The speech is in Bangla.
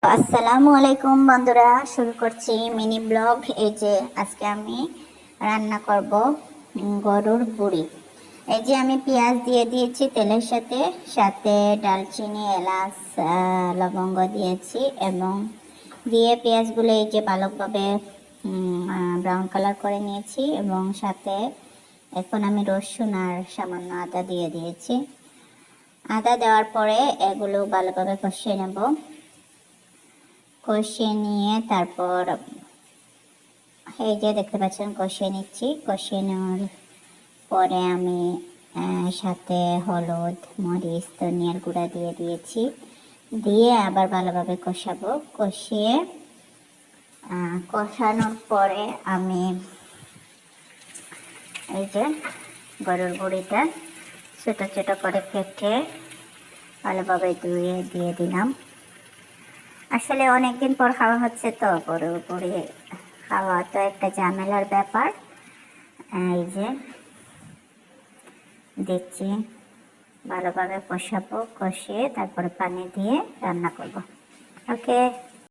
আসসালামু আলাইকুম বন্ধুরা, শুরু করছি মিনি ব্লগ। এই যে আজকে আমি রান্না করব গরুর বুড়ি। এই যে আমি পেঁয়াজ দিয়ে দিয়েছি তেলের সাথে সাথে ডালচিনি, এলাচ, লবঙ্গ দিয়েছি এবং দিয়ে পেঁয়াজগুলো এই যে ভালোভাবে ব্রাউন কালার করে নিয়েছি এবং সাথে এখন আমি রসুন আর সামান্য আদা দিয়ে দিয়েছি। আদা দেওয়ার পরে এগুলো ভালোভাবে কষিয়ে নেব। কষিয়ে নিয়ে তারপর এই যে দেখতে পাচ্ছেন কষিয়ে নিচ্ছি। কষিয়ে নেওয়ার পরে আমি সাথে হলুদ, মরিচ, ধনিয়ার গুঁড়া দিয়ে দিয়েছি। দিয়ে আবার ভালোভাবে কষাবো। কষানোর পরে আমি এই যে গরুর বুড়িটা ছোট ছোট করে কেটে ভালোভাবে ধুয়ে দিয়ে দিলাম। আসলে অনেকদিন পর খাওয়া হচ্ছে তো গরুর বুড়ি খাওয়া তো একটা ঝামেলার ব্যাপার। এই যে দেখছি ভালোভাবে কষাবো, কষিয়ে তারপরে পানি দিয়ে রান্না করব। ওকে।